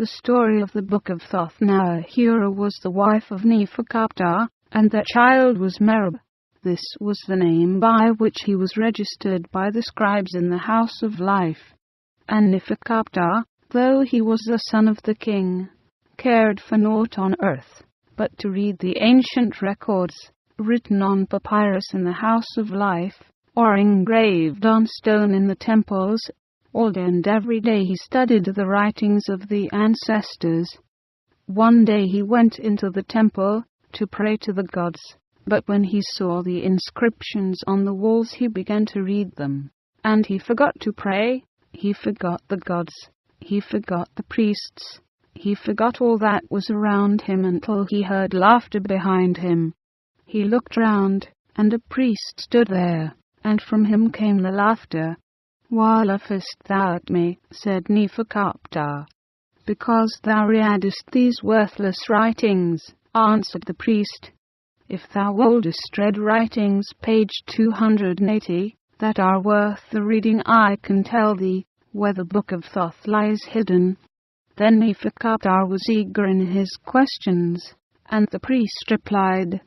The story of the Book of Thoth. Now Ahura was the wife of Neferkaptah, and their child was Merib. This was the name by which he was registered by the scribes in the house of life. And Neferkaptah, though he was the son of the king, cared for naught on earth, but to read the ancient records, written on papyrus in the house of life, or engraved on stone in the temples. All day and every day he studied the writings of the ancestors. One day he went into the temple to pray to the gods, but when he saw the inscriptions on the walls he began to read them, and he forgot to pray. He forgot the gods, he forgot the priests, he forgot all that was around him until he heard laughter behind him. He looked round, and a priest stood there, and from him came the laughter. "Why laughest thou at me?" said Neferkaptah. "Because thou readest these worthless writings," answered the priest. "If thou wouldest read writings, page 280, that are worth the reading, I can tell thee where the Book of Thoth lies hidden." Then Neferkaptah was eager in his questions, and the priest replied,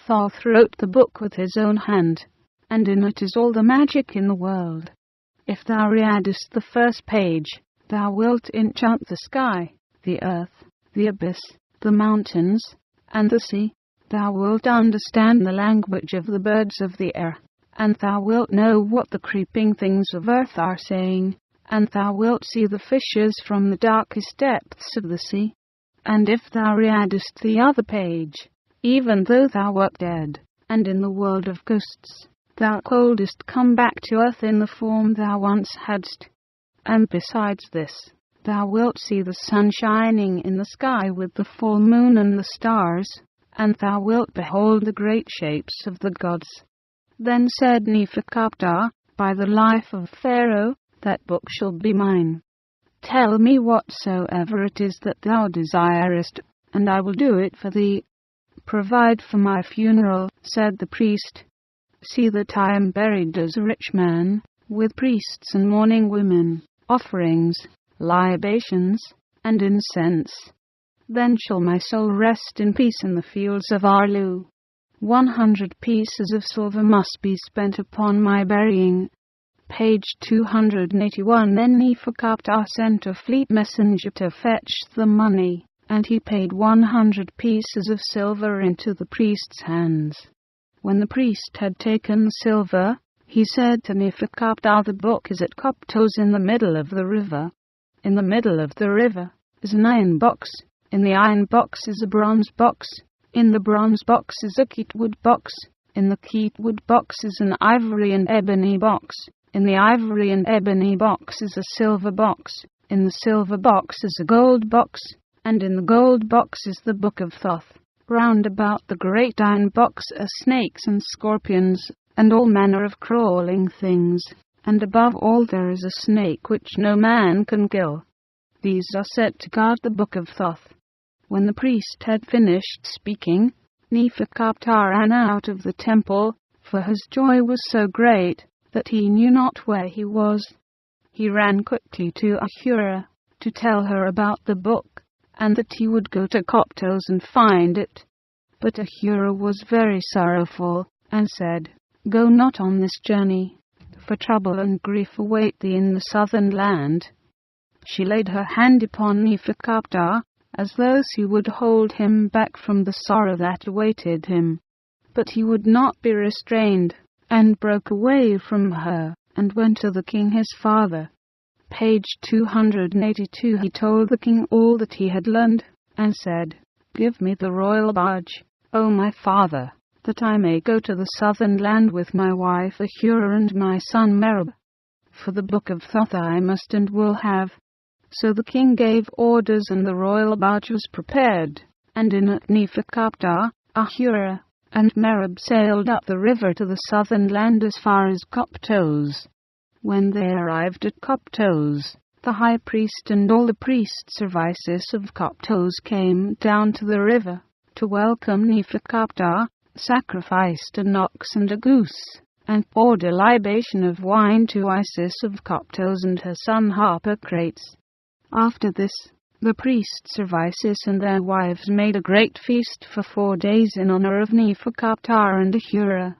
"Thoth wrote the book with his own hand, and in it is all the magic in the world. If thou readest the first page, thou wilt enchant the sky, the earth, the abyss, the mountains, and the sea. Thou wilt understand the language of the birds of the air, and thou wilt know what the creeping things of earth are saying, and thou wilt see the fishes from the darkest depths of the sea. And if thou readest the other page, even though thou wert dead, and in the world of ghosts, thou couldst come back to earth in the form thou once hadst. And besides this, thou wilt see the sun shining in the sky with the full moon and the stars, and thou wilt behold the great shapes of the gods." Then said Neferkaptah, "By the life of Pharaoh, that book shall be mine. Tell me whatsoever it is that thou desirest, and I will do it for thee." "Provide for my funeral," said the priest. "See that I am buried as a rich man, with priests and mourning women, offerings, libations, and incense. Then shall my soul rest in peace in the fields of Arlu. 100 pieces of silver must be spent upon my burying." Page 281. Then Neferkaptah sent a fleet messenger to fetch the money, and he paid 100 pieces of silver into the priest's hands. When the priest had taken the silver, he said to Neferkaptah, "The book is at Koptos in the middle of the river. In the middle of the river is an iron box. In the iron box is a bronze box. In the bronze box is a keywood box. In the keywood box is an ivory and ebony box. In the ivory and ebony box is a silver box. In the silver box is a gold box. And in the gold box is the Book of Thoth. Round about the great iron box are snakes and scorpions, and all manner of crawling things. And above all there is a snake which no man can kill. These are set to guard the Book of Thoth." When the priest had finished speaking, Neferkaptah ran out of the temple, for his joy was so great that he knew not where he was. He ran quickly to Ahura to tell her about the book, and that he would go to Koptos and find it. But Ahura was very sorrowful, and said, "Go not on this journey, for trouble and grief await thee in the southern land." She laid her hand upon Neferkaptah, as though she would hold him back from the sorrow that awaited him. But he would not be restrained, and broke away from her, and went to the king his father. Page 282. He told the king all that he had learned, and said, "Give me the royal barge, O my father, that I may go to the southern land with my wife Ahura and my son Merib. For the Book of Thoth I must and will have." So the king gave orders, and the royal barge was prepared, and in it Neferkaptah, Ahura, and Merib sailed up the river to the southern land as far as Koptos. When they arrived at Koptos, the high priest and all the priests of Isis of Koptos came down to the river to welcome Neferkaptah, sacrificed an ox and a goose, and poured a libation of wine to Isis of Koptos and her son Harpocrates. After this, The priests of Isis and their wives made a great feast for 4 days in honor of Neferkaptah and Ahura.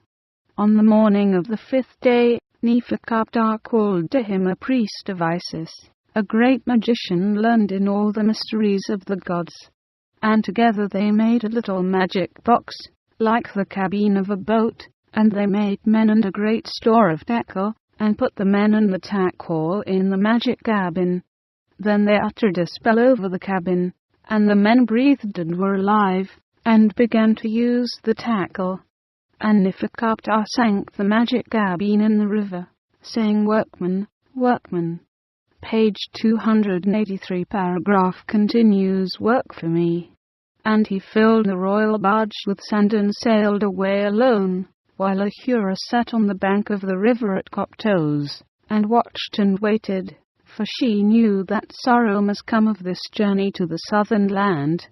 On the morning of the 5th day, Neferkaptah called to him a priest of Isis, a great magician learned in all the mysteries of the gods. And together they made a little magic box, like the cabin of a boat, and they made men and a great store of tackle, and put the men and the tackle in the magic cabin. Then they uttered a spell over the cabin, and the men breathed and were alive, and began to use the tackle. And Neferkaptah sank the magic cabin in the river, saying, "Workman, workman." Page 283 paragraph continues, "Work for me." And he filled the royal barge with sand and sailed away alone, while Ahura sat on the bank of the river at Coptos, and watched and waited, for she knew that sorrow must come of this journey to the southern land.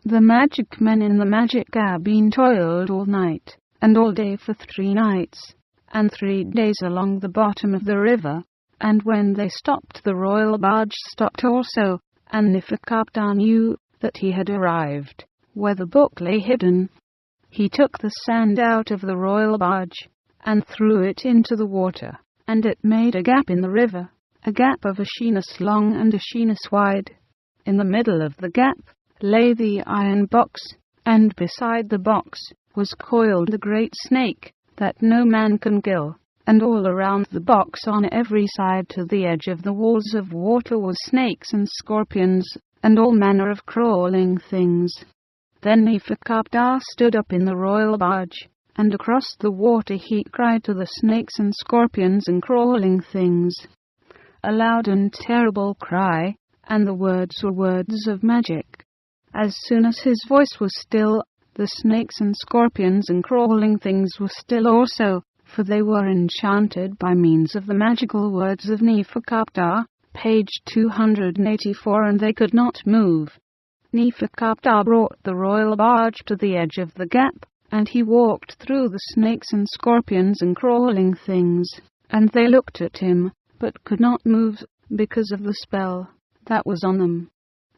The magic men in the magic cabin toiled all night, and all day for 3 nights, and 3 days along the bottom of the river, and when they stopped the royal barge stopped also, and Neferkaptah knew that he had arrived, where the book lay hidden. He took the sand out of the royal barge, and threw it into the water, and it made a gap in the river, a gap of a shinus long and a shinus wide. In the middle of the gap lay the iron box, and beside the box was coiled the great snake that no man can kill, and all around the box on every side to the edge of the walls of water was snakes and scorpions, and all manner of crawling things. Then Neferkaptah stood up in the royal barge, and across the water he cried to the snakes and scorpions and crawling things. A loud and terrible cry, and the words were words of magic. As soon as his voice was still, the snakes and scorpions and crawling things were still also, for they were enchanted by means of the magical words of Neferkaptah, page 284, and they could not move. Neferkaptah brought the royal barge to the edge of the gap, and he walked through the snakes and scorpions and crawling things, and they looked at him, but could not move because of the spell that was on them.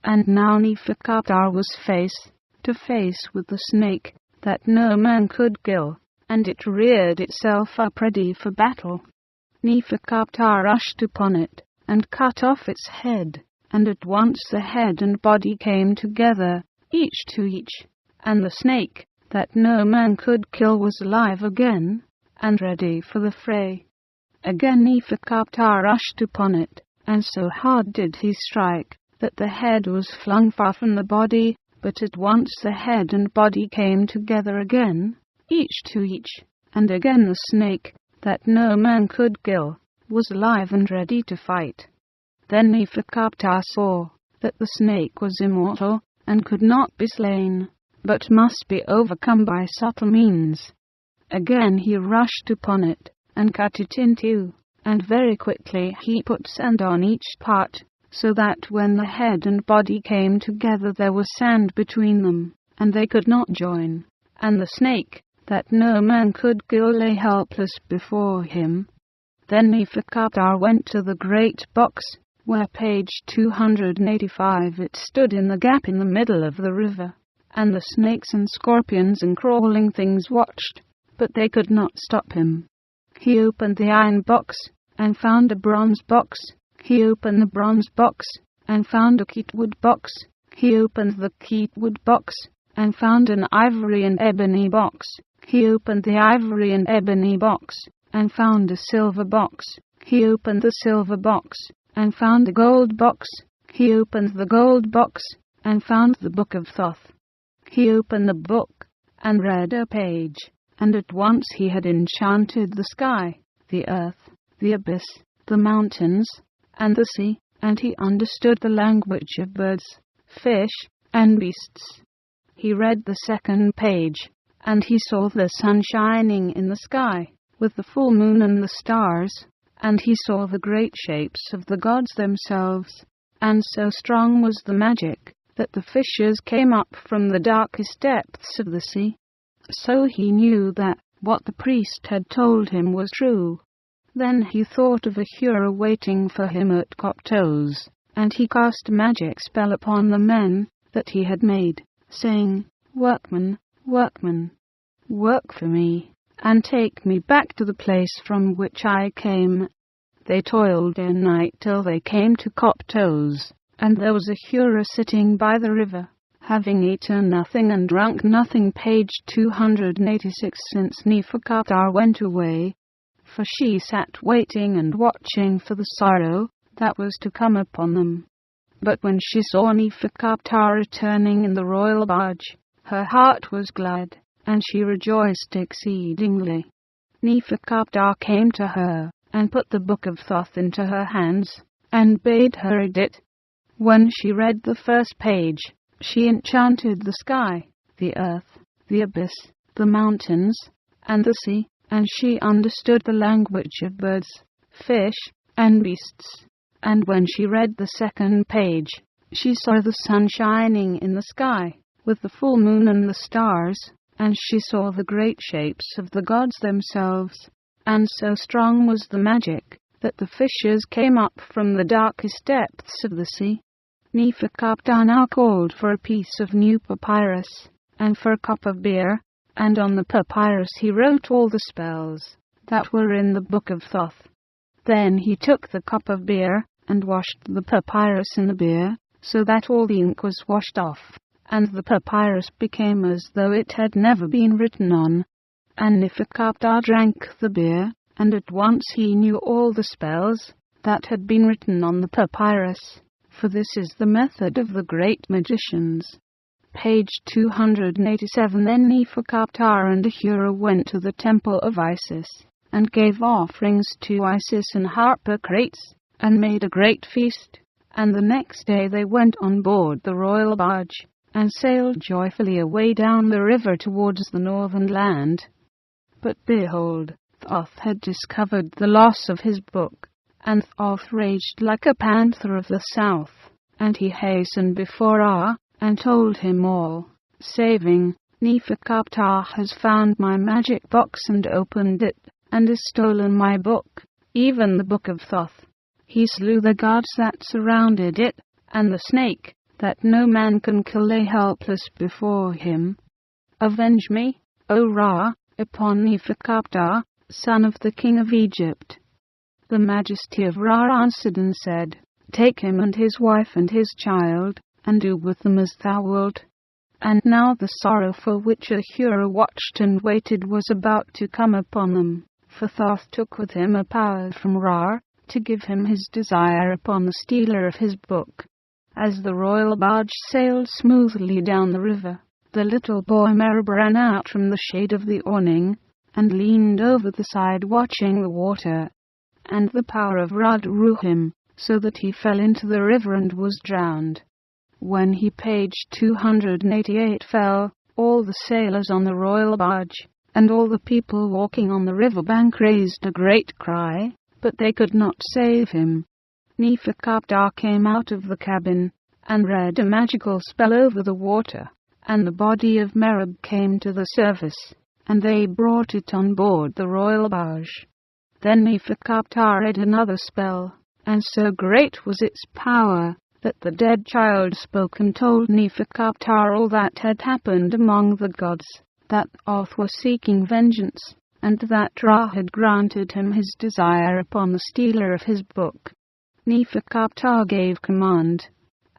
And now Neferkaptah was face to face with the snake that no man could kill, and it reared itself up ready for battle. Neferkaptah rushed upon it, and cut off its head, and at once the head and body came together, each to each, and the snake that no man could kill was alive again, and ready for the fray. Again Neferkaptah rushed upon it, and so hard did he strike, that the head was flung far from the body, but at once the head and body came together again, each to each, and again the snake, that no man could kill, was alive and ready to fight. Then Neferkaptah saw that the snake was immortal, and could not be slain, but must be overcome by subtle means. Again he rushed upon it, and cut it in two, and very quickly he put sand on each part, so that when the head and body came together there was sand between them, and they could not join, and the snake, that no man could kill, lay helpless before him. Then Neferkaptah went to the great box, where page 285 it stood in the gap in the middle of the river, and the snakes and scorpions and crawling things watched, but they could not stop him. He opened the iron box, and found a bronze box. He opened the bronze box, and found a keywood box. He opened the keywood box, and found an ivory and ebony box. He opened the ivory and ebony box, and found a silver box. He opened the silver box, and found a gold box. He opened the gold box, and found the book of Thoth. He opened the book, and read a page, and at once he had enchanted the sky, the earth, the abyss, the mountains, and the sea, and he understood the language of birds, fish, and beasts. He read the second page, and he saw the sun shining in the sky, with the full moon and the stars, and he saw the great shapes of the gods themselves, and so strong was the magic that the fishes came up from the darkest depths of the sea. So he knew that what the priest had told him was true. Then he thought of Ahura waiting for him at Coptos, and he cast a magic spell upon the men that he had made, saying, "Workmen, workmen, work for me, and take me back to the place from which I came." They toiled day and night till they came to Thoth, and there was a Hura sitting by the river, having eaten nothing and drunk nothing. Page 286. Since Neferkaptar went away, for she sat waiting and watching for the sorrow that was to come upon them. But when she saw Neferkaptar returning in the royal barge, her heart was glad, and she rejoiced exceedingly. Neferkaptar came to her, and put the book of Thoth into her hands, and bade her read it. When she read the first page, she enchanted the sky, the earth, the abyss, the mountains, and the sea, and she understood the language of birds, fish, and beasts. And when she read the second page, she saw the sun shining in the sky, with the full moon and the stars, and she saw the great shapes of the gods themselves. And so strong was the magic that the fishes came up from the darkest depths of the sea. Neferkaptar now called for a piece of new papyrus, and for a cup of beer, and on the papyrus he wrote all the spells that were in the book of Thoth. Then he took the cup of beer, and washed the papyrus in the beer, so that all the ink was washed off, and the papyrus became as though it had never been written on. And Neferkaptar drank the beer, and at once he knew all the spells that had been written on the papyrus, for this is the method of the great magicians. Page 287. Then Neferkaptar and Ahura went to the temple of Isis, and gave offerings to Isis and Harpocrates, and made a great feast. And the next day they went on board the royal barge, and sailed joyfully away down the river towards the northern land. But behold, Thoth had discovered the loss of his book, and Thoth raged like a panther of the south, and he hastened before Ra, and told him all, saying, "Neferkaptar has found my magic box and opened it, and has stolen my book, even the book of Thoth. He slew the gods that surrounded it, and the snake, that no man can kill, lay helpless before him. Avenge me, O Ra, upon Neferkaptar, son of the king of Egypt." The majesty of Ra answered and said, "Take him and his wife and his child, and do with them as thou wilt." And now the sorrow for which Ahura watched and waited was about to come upon them, for Thoth took with him a power from Ra, to give him his desire upon the stealer of his book. As the royal barge sailed smoothly down the river, the little boy Merib ran out from the shade of the awning, and leaned over the side watching the water. And the power of Ra drew him, so that he fell into the river and was drowned. When he, page 288, fell, all the sailors on the royal barge, and all the people walking on the river bank raised a great cry, but they could not save him. Neferkaptar came out of the cabin, and read a magical spell over the water, and the body of Merib came to the surface, and they brought it on board the royal barge. Then Neferkaptar read another spell, and so great was its power that the dead child spoke and told Neferkaptar all that had happened among the gods, that Thoth was seeking vengeance, and that Ra had granted him his desire upon the stealer of his book. Neferkaptar gave command,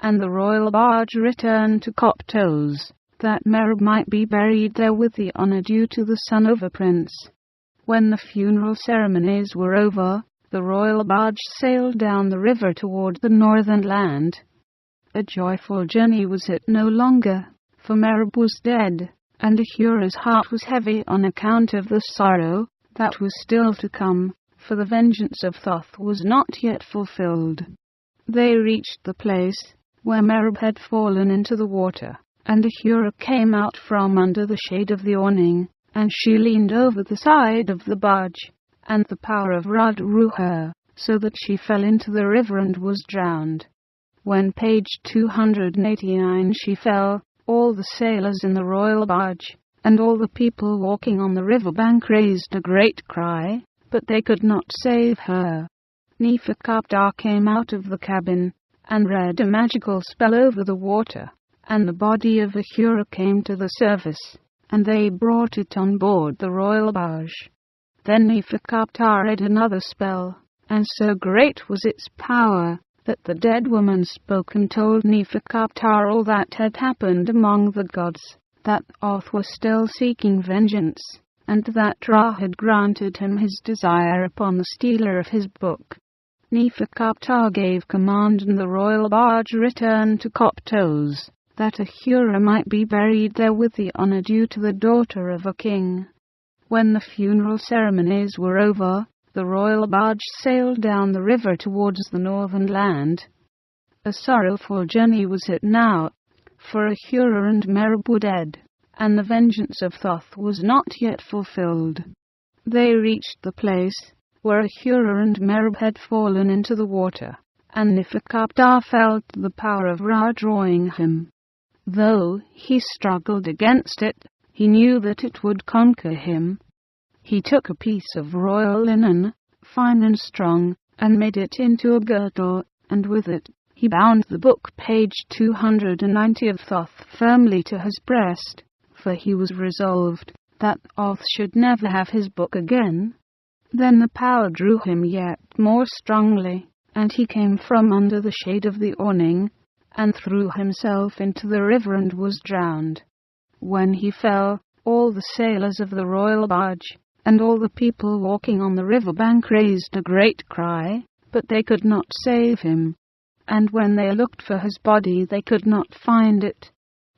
and the royal barge returned to Thoth, that Merib might be buried there with the honor due to the son of a prince. When the funeral ceremonies were over, the royal barge sailed down the river toward the northern land. A joyful journey was it no longer, for Merib was dead, and Ahura's heart was heavy on account of the sorrow that was still to come, for the vengeance of Thoth was not yet fulfilled. They reached the place where Merib had fallen into the water, and Ahura came out from under the shade of the awning, and she leaned over the side of the barge, and the power of Ra drew her, so that she fell into the river and was drowned. When, page 289, she fell, all the sailors in the royal barge, and all the people walking on the river bank raised a great cry, but they could not save her. Neferkaptar came out of the cabin, and read a magical spell over the water, and the body of Ahura came to the surface, and they brought it on board the royal barge. Then Neferkaptah read another spell, and so great was its power that the dead woman spoke and told Neferkaptah all that had happened among the gods, that Thoth was still seeking vengeance, and that Ra had granted him his desire upon the stealer of his book. Neferkaptah gave command, and the royal barge returned to Koptos, that Ahura might be buried there with the honor due to the daughter of a king. When the funeral ceremonies were over, the royal barge sailed down the river towards the northern land. A sorrowful journey was it now, for Ahura and Merab were dead, and the vengeance of Thoth was not yet fulfilled. They reached the place where Ahura and Merab had fallen into the water, and Neferkaptah felt the power of Ra drawing him. Though he struggled against it, he knew that it would conquer him. He took a piece of royal linen, fine and strong, and made it into a girdle, and with it he bound the book page 290 of Thoth firmly to his breast, for he was resolved that Thoth should never have his book again. Then the power drew him yet more strongly, and he came from under the shade of the awning, and threw himself into the river and was drowned. When he fell, all the sailors of the royal barge and all the people walking on the river bank raised a great cry, but they could not save him. And when they looked for his body, they could not find it.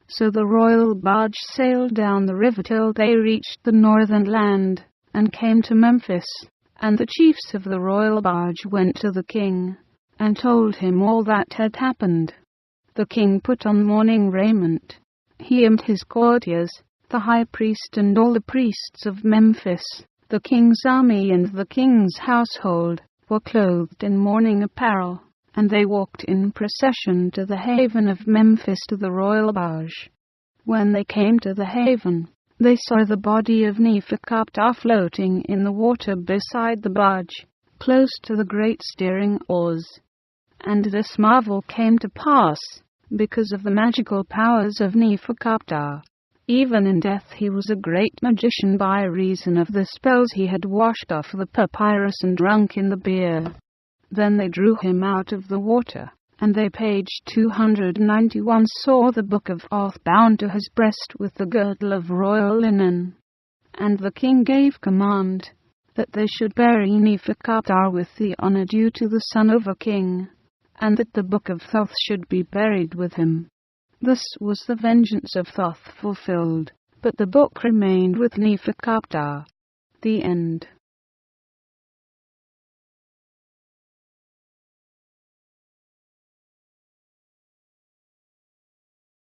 So the royal barge sailed down the river till they reached the northern land, and came to Memphis. And the chiefs of the royal barge went to the king, and told him all that had happened. The king put on mourning raiment. He and his courtiers, the high priest and all the priests of Memphis, the king's army and the king's household, were clothed in mourning apparel, and they walked in procession to the haven of Memphis to the royal barge. When they came to the haven, they saw the body of Neferkaptah floating in the water beside the barge, close to the great steering oars. And this marvel came to pass because of the magical powers of Neferkaptah. Even in death he was a great magician by reason of the spells he had washed off the papyrus and drunk in the beer. Then they drew him out of the water, and they page 291 saw the book of Thoth bound to his breast with the girdle of royal linen. And the king gave command that they should bury Neferkaptah with the honor due to the son of a king, and that the book of Thoth should be buried with him. This was the vengeance of Thoth fulfilled, but the book remained with Neferkaptah. The end.